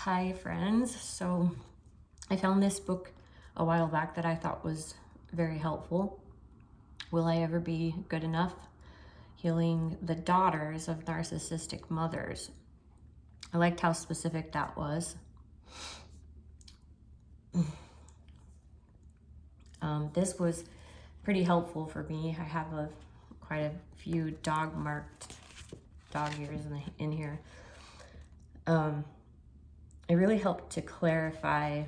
Hi friends, so I found this book a while back that I thought was very helpful. Will I Ever Be Good Enough? Healing the Daughters of Narcissistic Mothers. I liked how specific that was. This was pretty helpful for me. I have quite a few dog-marked dog ears in here. It really helped to clarify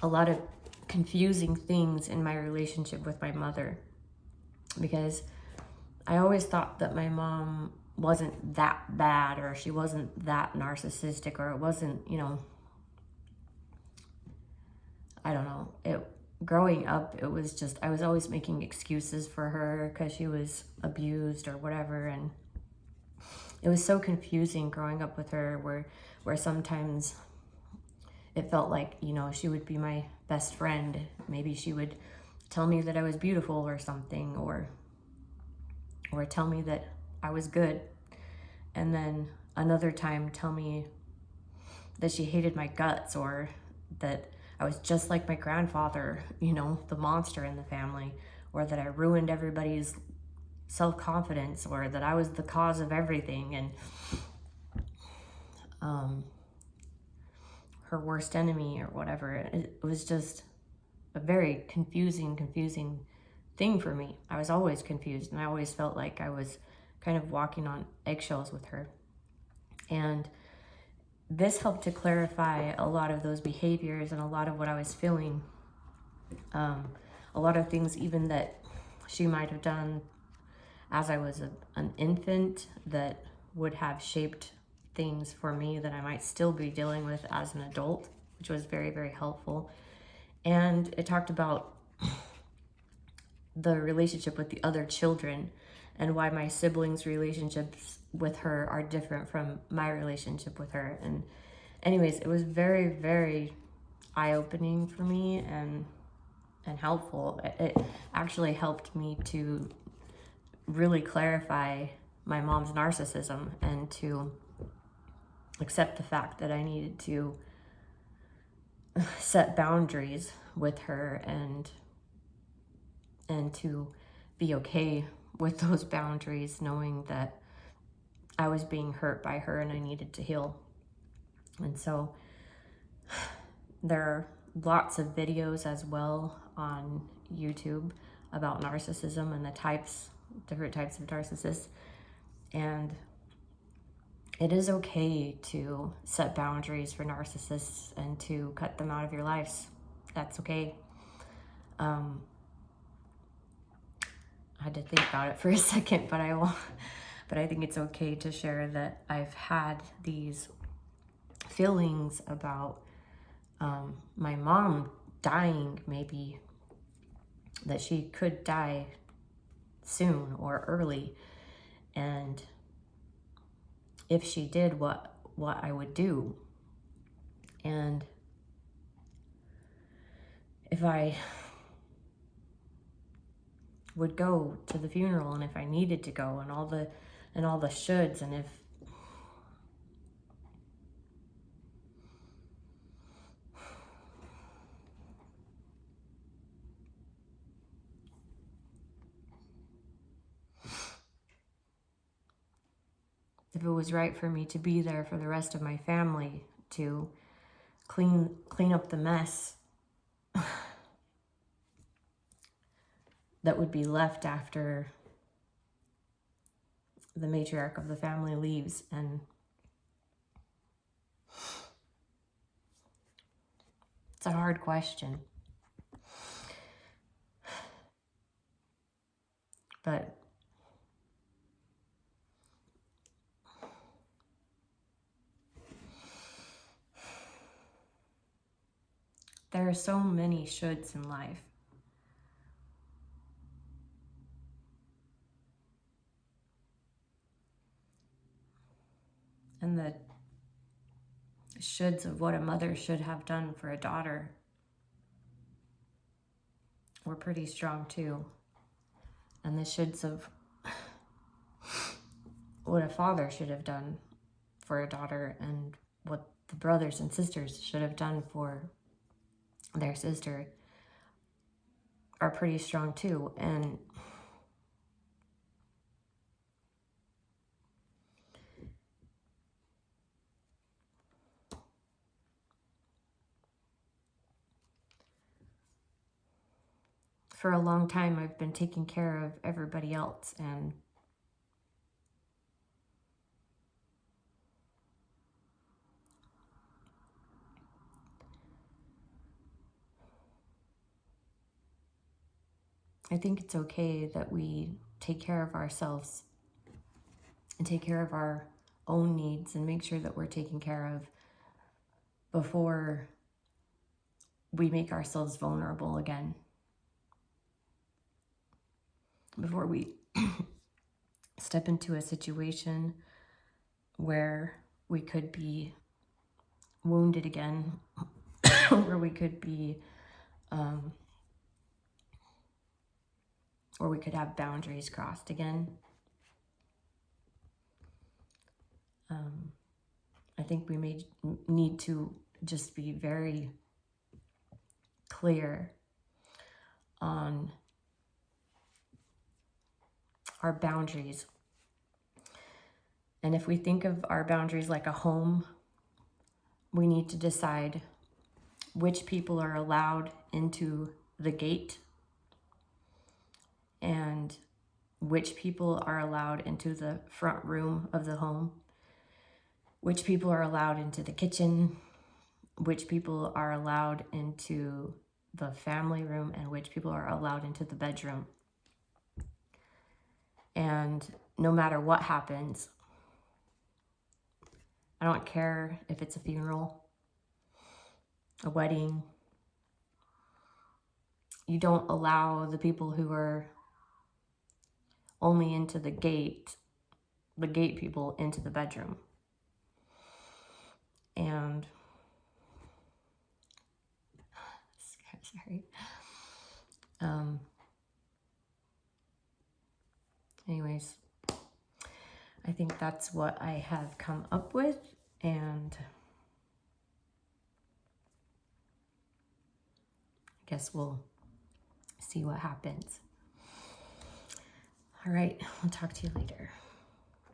a lot of confusing things in my relationship with my mother, because I always thought that my mom wasn't that bad, or she wasn't that narcissistic, or it wasn't, I don't know. Growing up, it was just, I was always making excuses for her because she was abused or whatever, and it was so confusing growing up with her, where sometimes it felt like, she would be my best friend. Maybe she would tell me that I was beautiful or something, or tell me that I was good. And then another time tell me that she hated my guts, or that I was just like my grandfather, the monster in the family, or that I ruined everybody's self-confidence, or that I was the cause of everything, and her worst enemy or whatever. It was just a very confusing thing for me. I was always confused, and I always felt like I was kind of walking on eggshells with her. And this helped to clarify a lot of those behaviors and a lot of what I was feeling. A lot of things even that she might have done as I was an infant that would have shaped things for me that I might still be dealing with as an adult, which was very, very helpful. And it talked about the relationship with the other children and why my siblings' relationships with her are different from my relationship with her. And anyways, it was very, very eye-opening for me and helpful. It actually helped me to really clarify my mom's narcissism and to accept the fact that I needed to set boundaries with her and to be okay with those boundaries, knowing that I was being hurt by her and I needed to heal. And so there are lots of videos as well on YouTube about narcissism and the different types of narcissists. And it is okay to set boundaries for narcissists and to cut them out of your lives. That's okay. I had to think about it for a second, but I think it's okay to share that I've had these feelings about my mom dying, maybe that she could die soon or early, and if she did, what I would do. And if I would go to the funeral, and if I needed to go, and all the shoulds, and if it was right for me to be there for the rest of my family, to clean up the mess that would be left after the matriarch of the family leaves. And it's a hard question, but there are so many shoulds in life. And the shoulds of what a mother should have done for a daughter were pretty strong too. And the shoulds of what a father should have done for a daughter and what the brothers and sisters should have done for their sister are pretty strong too. And for a long time, I've been taking care of everybody else, and I think it's okay that we take care of ourselves and take care of our own needs and make sure that we're taken care of before we make ourselves vulnerable again. Before we step into a situation where we could be wounded again, where we could be, or we could have boundaries crossed again. I think we may need to just be very clear on our boundaries. And if we think of our boundaries like a home, we need to decide which people are allowed into the gate and which people are allowed into the front room of the home, which people are allowed into the kitchen, which people are allowed into the family room, and which people are allowed into the bedroom. And no matter what happens, I don't care if it's a funeral, a wedding, you don't allow the people who are only into the gate people into the bedroom. And sorry. Anyways, I think that's what I have come up with, and I guess we'll see what happens. All right, I'll talk to you later.